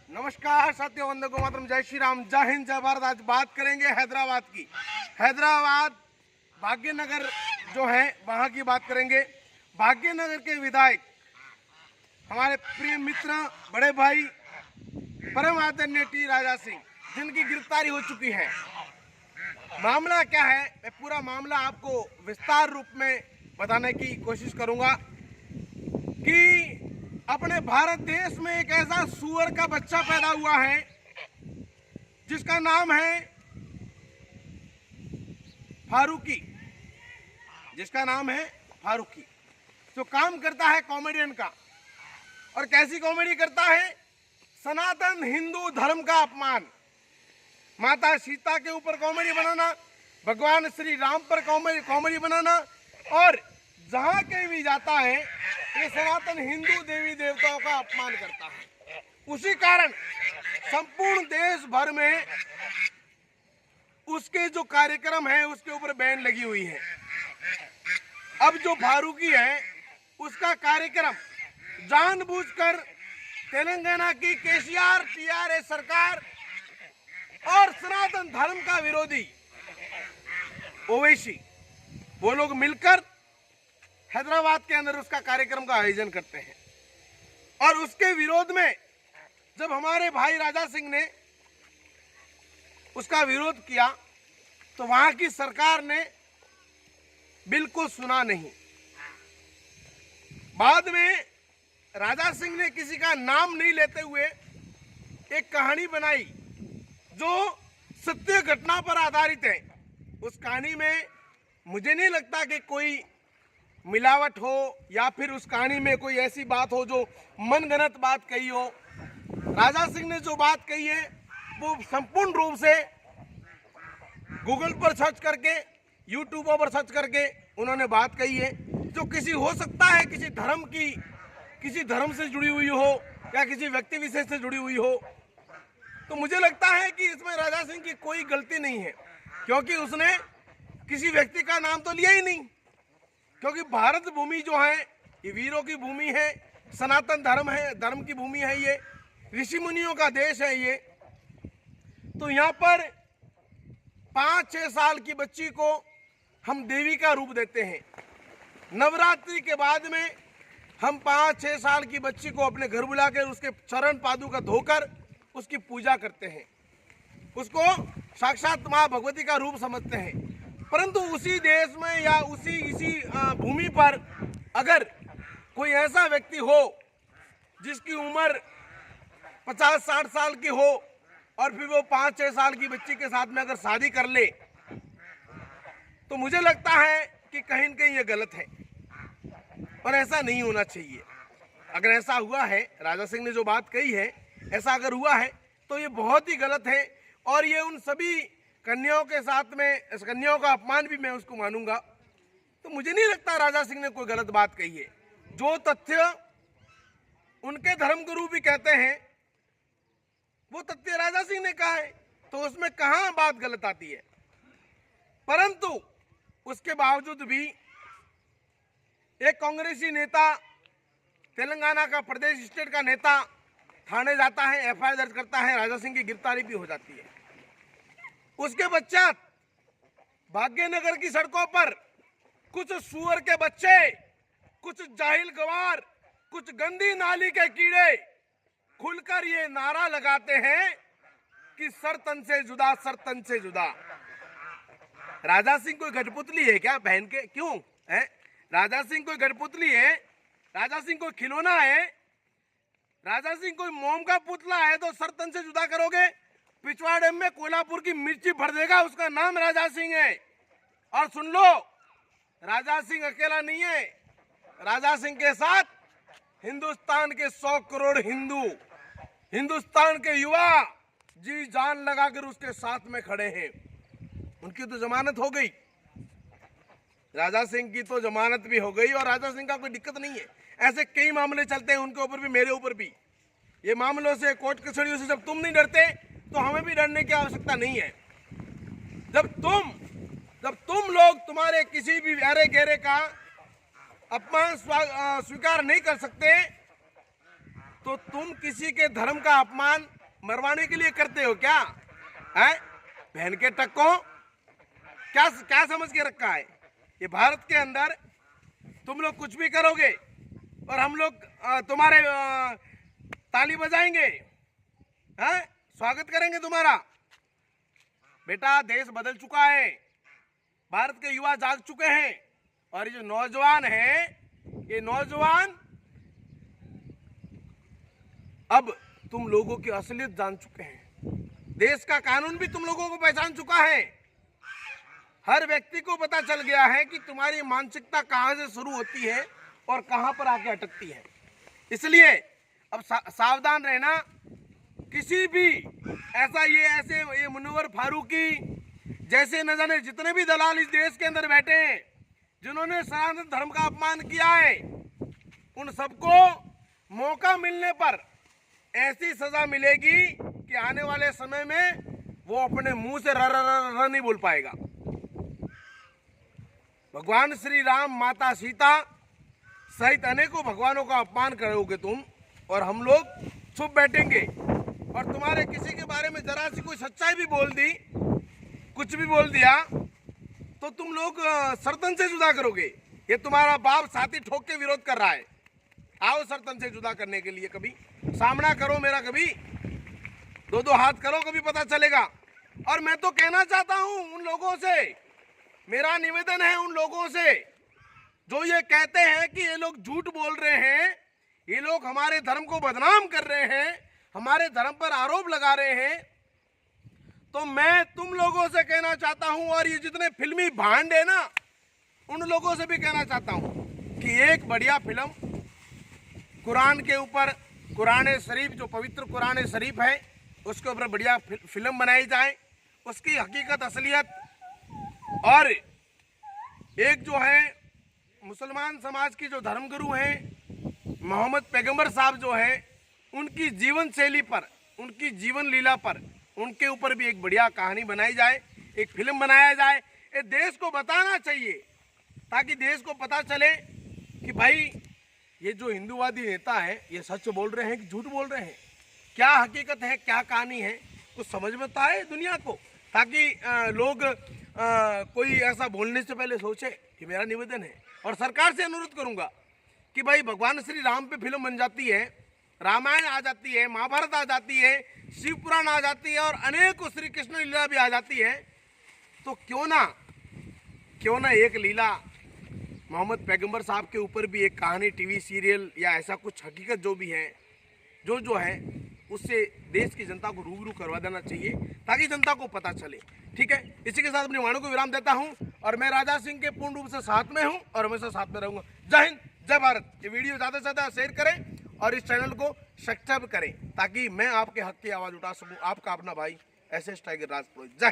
नमस्कार साथियों, वंदे मातरम, जय श्री राम, जय हिंद, जय भारत। आज बात करेंगे हैदराबाद की। हैदराबाद भाग्यनगर जो है वहाँ की बात करेंगे। भाग्यनगर के विधायक हमारे प्रिय मित्र, बड़े भाई, परम आदरणीय टी राजा सिंह, जिनकी गिरफ्तारी हो चुकी है। मामला क्या है, मैं पूरा मामला आपको विस्तार रूप में बताने की कोशिश करूंगा कि अपने भारत देश में एक ऐसा सुअर का बच्चा पैदा हुआ है जिसका नाम है फारूकी, जो काम करता है कॉमेडियन का। और कैसी कॉमेडी करता है? सनातन हिंदू धर्म का अपमान, माता सीता के ऊपर कॉमेडी बनाना, भगवान श्री राम पर कॉमेडी बनाना, और जहां कहीं भी जाता है ये सनातन हिंदू देवी देवताओं का अपमान करता है। उसी कारण संपूर्ण देश भर में उसके जो कार्यक्रम है उसके ऊपर बैन लगी हुई है। अब जो फारूकी है उसका कार्यक्रम जानबूझकर तेलंगाना की केसीआर टीआरएस सरकार और सनातन धर्म का विरोधी ओवैसी, वो लोग मिलकर हैदराबाद के अंदर उसका कार्यक्रम का आयोजन करते हैं। और उसके विरोध में जब हमारे भाई राजा सिंह ने उसका विरोध किया तो वहां की सरकार ने बिल्कुल सुना नहीं। बाद में राजा सिंह ने किसी का नाम नहीं लेते हुए एक कहानी बनाई जो सत्य घटना पर आधारित है। उस कहानी में मुझे नहीं लगता कि कोई मिलावट हो या फिर उस कहानी में कोई ऐसी बात हो जो मनगढ़ंत बात कही हो। राजा सिंह ने जो बात कही है वो संपूर्ण रूप से गूगल पर सर्च करके, यूट्यूब पर सर्च करके उन्होंने बात कही है, जो किसी हो सकता है किसी धर्म से जुड़ी हुई हो या किसी व्यक्ति विशेष से जुड़ी हुई हो। तो मुझे लगता है कि इसमें राजा सिंह की कोई गलती नहीं है, क्योंकि उसने किसी व्यक्ति का नाम तो लिया ही नहीं। क्योंकि भारत भूमि जो है ये वीरों की भूमि है, सनातन धर्म है, धर्म की भूमि है, ये ऋषि मुनियों का देश है ये। तो यहाँ पर 5-6 साल की बच्ची को हम देवी का रूप देते हैं। नवरात्रि के बाद में हम 5-6 साल की बच्ची को अपने घर बुलाकर उसके चरण पादुका धोकर उसकी पूजा करते हैं, उसको साक्षात माँ भगवती का रूप समझते हैं। परंतु उसी देश में या इसी भूमि पर अगर कोई ऐसा व्यक्ति हो जिसकी उम्र 50-60 साल की हो और फिर वो 5-6 साल की बच्ची के साथ में अगर शादी कर ले, तो मुझे लगता है कि कहीं न कहीं ये गलत है और ऐसा नहीं होना चाहिए। अगर ऐसा हुआ है, राजा सिंह ने जो बात कही है, ऐसा अगर हुआ है तो ये बहुत ही गलत है। और ये उन सभी कन्याओं के साथ में, इस कन्याओं का अपमान भी मैं उसको मानूंगा। तो मुझे नहीं लगता राजा सिंह ने कोई गलत बात कही है। जो तथ्य उनके धर्म गुरु भी कहते हैं वो तथ्य राजा सिंह ने कहा है, तो उसमें कहां बात गलत आती है। परंतु उसके बावजूद भी एक कांग्रेसी नेता, तेलंगाना का प्रदेश स्टेट का नेता थाने जाता है, एफआईआर दर्ज करता है, राजा सिंह की गिरफ्तारी भी हो जाती है। उसके पश्चात भाग्यनगर की सड़कों पर कुछ सुअर के बच्चे, कुछ जाहिल गवार, कुछ गंदी नाली के कीड़े खुलकर ये नारा लगाते हैं कि सर तन से जुदा, सर तन से जुदा। राजा सिंह कोई कठपुतली है क्या पहन के? क्यों है राजा सिंह कोई कठपुतली है? राजा सिंह कोई खिलौना है? राजा सिंह कोई मोम का पुतला है तो सर तन से जुदा करोगे? पिछवाड़े में कोल्हापुर की मिर्ची भर देगा, उसका नाम राजा सिंह है। और सुन लो, राजा सिंह अकेला नहीं है, राजा सिंह के साथ हिंदुस्तान के 100 करोड़ हिंदू, हिंदुस्तान के युवा जी जान लगाकर उसके साथ में खड़े हैं। उनकी तो जमानत हो गई, राजा सिंह की तो जमानत भी हो गई और राजा सिंह का कोई दिक्कत नहीं है। ऐसे कई मामले चलते हैं, उनके ऊपर भी, मेरे ऊपर भी। ये मामलों से, कोर्ट कचहरियों से जब तुम नहीं डरते तो हमें भी डरने की आवश्यकता नहीं है। जब तुम लोग तुम्हारे किसी भी अरे गहरे का अपमान स्वीकार नहीं कर सकते तो तुम किसी के धर्म का अपमान मरवाने के लिए करते हो क्या है? बहन के टक्को क्या क्या समझ के रखा है? ये भारत के अंदर तुम लोग कुछ भी करोगे और हम लोग तुम्हारे ताली बजाएंगे, हैं? स्वागत करेंगे तुम्हारा। बेटा देश बदल चुका है, भारत के युवा जाग चुके हैं और ये जो नौजवान हैं, ये नौजवान अब तुम लोगों की असलियत जान चुके हैं। देश का कानून भी तुम लोगों को पहचान चुका है। हर व्यक्ति को पता चल गया है कि तुम्हारी मानसिकता कहां से शुरू होती है और कहां पर आके अटकती है। इसलिए अब सावधान रहना। किसी भी ऐसे ये मुनव्वर फारूकी जैसे न जाने जितने भी दलाल इस देश के अंदर बैठे हैं, जिन्होंने सनातन धर्म का अपमान किया है, उन सबको मौका मिलने पर ऐसी सजा मिलेगी कि आने वाले समय में वो अपने मुंह से र नहीं बोल पाएगा। भगवान श्री राम, माता सीता सहित अनेकों भगवानों का अपमान करोगे तुम और हम लोग चुप बैठेंगे। और तुम्हारे किसी के बारे में जरा सी कोई सच्चाई भी बोल दी, कुछ भी बोल दिया, तो तुम लोग सर्तन से जुदा करोगे। ये तुम्हारा बाप साथी ठोक के विरोध कर रहा है। आओ सर्तन से जुदा करने के लिए, कभी सामना करो मेरा, कभी दो हाथ करो, कभी पता चलेगा। और मैं तो कहना चाहता हूं उन लोगों से, मेरा निवेदन है उन लोगों से जो ये कहते हैं कि ये लोग झूठ बोल रहे हैं, ये लोग हमारे धर्म को बदनाम कर रहे हैं, हमारे धर्म पर आरोप लगा रहे हैं, तो मैं तुम लोगों से कहना चाहता हूं और ये जितने फिल्मी भांड है ना, उन लोगों से भी कहना चाहता हूं कि एक बढ़िया फिल्म कुरान के ऊपर, कुरान शरीफ जो पवित्र कुरान शरीफ है, उसके ऊपर बढ़िया फिल्म बनाई जाए, उसकी हकीकत असलियत। और एक जो है मुसलमान समाज की जो धर्मगुरु हैं मोहम्मद पैगंबर साहब जो है, उनकी जीवन शैली पर, उनकी जीवन लीला पर, उनके ऊपर भी एक बढ़िया कहानी बनाई जाए, एक फिल्म बनाया जाए। ये देश को बताना चाहिए ताकि देश को पता चले कि भाई ये जो हिंदूवादी नेता है ये सच बोल रहे हैं कि झूठ बोल रहे हैं, क्या हकीकत है, क्या कहानी है, कुछ समझ में तो आए दुनिया को, ताकि लोग कोई ऐसा बोलने से पहले सोचे। कि मेरा निवेदन है और सरकार से अनुरोध करूंगा कि भाई भगवान श्री राम पे फिल्म बन जाती है, रामायण आ जाती है, महाभारत आ जाती है, शिव पुराण आ जाती है और अनेकों श्री कृष्ण लीला भी आ जाती है, तो क्यों ना एक लीला मोहम्मद पैगंबर साहब के ऊपर भी एक कहानी, टीवी सीरियल या ऐसा कुछ हकीकत जो भी है, जो है उससे देश की जनता को रूबरू करवा देना चाहिए ताकि जनता को पता चले। ठीक है, इसी के साथ अपनी वाणों को विराम देता हूं और मैं राजा सिंह के पूर्ण रूप से साथ में हूं और हमेशा साथ में रहूंगा। जय हिंद, जय भारत। ये वीडियो ज़्यादा से ज़्यादा शेयर करें और इस चैनल को सब्सक्राइब करें ताकि मैं आपके हक की आवाज़ उठा सकूं। आपका अपना भाई SS टाइगर राज पुरोहित। जय।